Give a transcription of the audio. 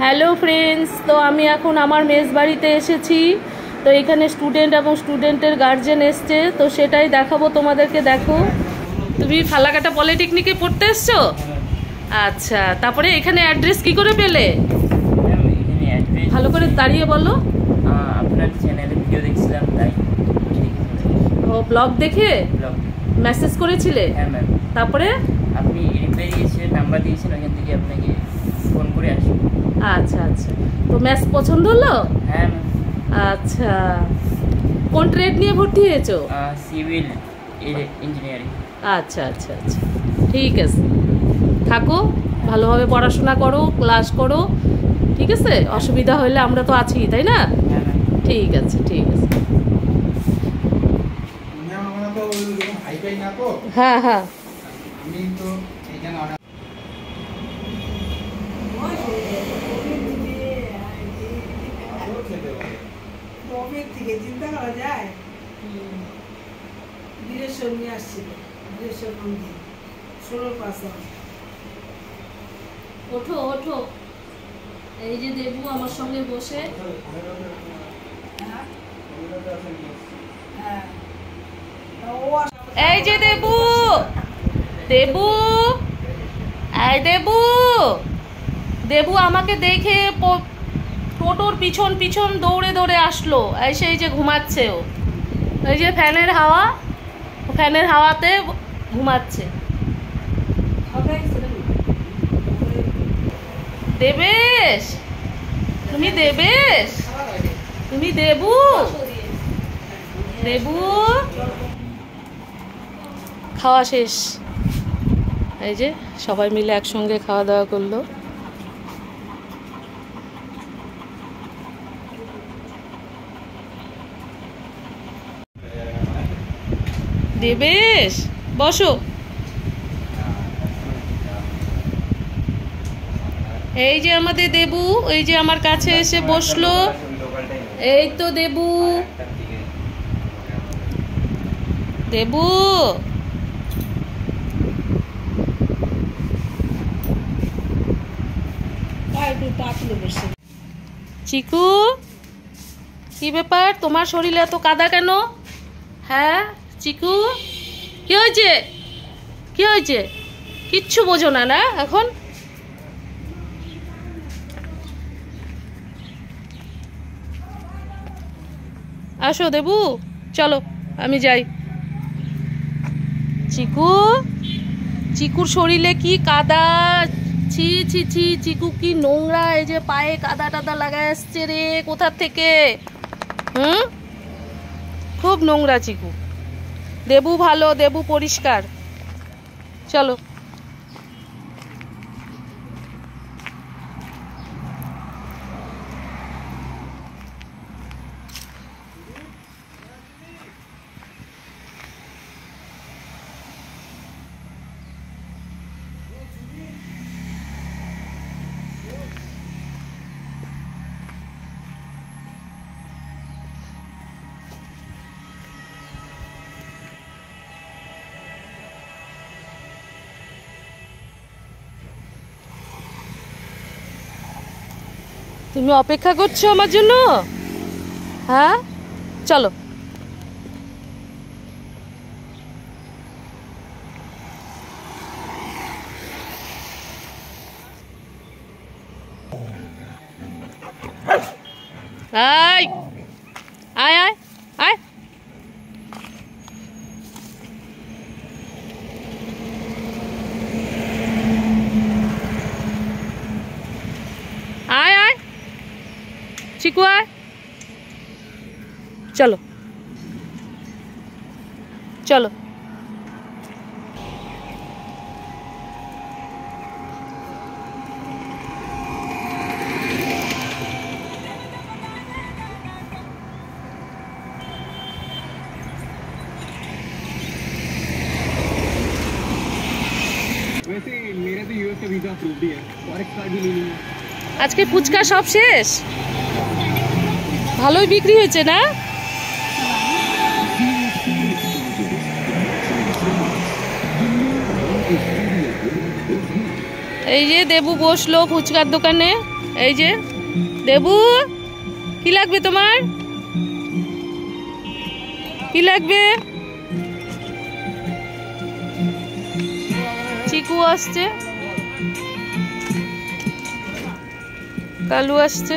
Hello friends, তো আমি এখন আমার মেস বাড়িতে এসেছি। তো এখানে স্টুডেন্ট এবং স্টুডেন্টের গার্জেন এসছে, তো সেটাই দেখাবো তোমাদেরকে। দেখো, তুমি ফালাকাটা পলিটেকনিকে পড়তে এসছো? আচ্ছা, তারপরে এখানে অ্যাড্রেস কি করে পেলে? ভালো করে দাঁড়িয়ে বলো। আপনার চ্যানেলে ভিডিও দেখছিলাম, তাই। ও, ব্লগ দেখে মেসেজ করেছিলে? হ্যাঁ ম্যাম। তারপরে আপনি রিপ্লাই দিয়েছেন, নাম্বার দিয়েছেন, ওখান থেকে আপনাকে ফোন করে আসি। আচ্ছা আচ্ছা, তো ম্যাথস পছন্দ হলো? হ্যাঁ ম্যাম। আচ্ছা, কোন ট্রেড নিয়ে ভর্তি হয়েছো? Civil engineering. আচ্ছা আচ্ছা আচ্ছা, ঠিক আছে, থাকো, ভালোভাবে পড়াশোনা করো, ক্লাস করো, ঠিক আছে? অসুবিধা হলে আমরা তো আছি, তাই না? হ্যাঁ ম্যাম। ঠিক আছে ঠিক আছে। হ্যাঁ হ্যাঁ, থেকে চিন্তা করা যায়। বীরেশ্বর নিয়ে আসছিল, বীরেশ্বর মন্দির 16 ওঠো ওঠো। এই যে দেবু আমার সঙ্গে বসে। এই যে দেবু, দেবু, এই দেবু, দেবু আমাকে দেখে টোটোর পিছন পিছন দৌড়ে দৌড়ে আসলো, এসে এই যে ঘুমাচ্ছে ও। এই যে ফ্যানের হাওয়া, ফ্যানের হাওয়াতে ঘুমাচ্ছে। দেবেশ, তুমি দেবেশ, তুমি দেবু, দেবু। খাওয়া শেষ, এই যে সবাই মিলে একসঙ্গে খাওয়া দাওয়া করলো। দেবেশ, বসো। এই যে আমাদের দেবু, এই যে আমার কাছে এসে বসলো। এই তো দেবু, দেবু, চিকু, কি ব্যাপার, তোমার শরীরে এত কাদা কেন? হ্যাঁ চিকু, কি হয়েছে? কি হয়েছে? কিচ্ছু বোঝো না না এখন? আসো দেবু, চলো আমি যাই। চিকু, চিকুর শরীরে কি কাদা, ছি ছি ছি, চিকু কি নোংরা, এই যে পায়ে কাদা টাদা লাগায় আসছে রে, কোথা থেকে? খুব নোংরা চিকু। দেবু ভালো, দেবু পরিষ্কার। চলো। তুমি অপেক্ষা করছো আমার জন্য? হ্যাঁ, চলো। আয় আয় আয় আয়, আয় আয় চিকু, আয়, চলো চলো। वैसे मेरा तो यूएस का वीजा अप्रूव्ड ही है, फॉरेक्स कार्ड भी नहीं है। আজকে ফুচকা সব শেষ, ভালোই বিক্রি হয়েছে না? এই যে দেবু বসলো ফুচকার দোকানে। এই যে দেবু, কি লাগবে তোমার? কি লাগবে? চিকু আসছে, কালু আসছে।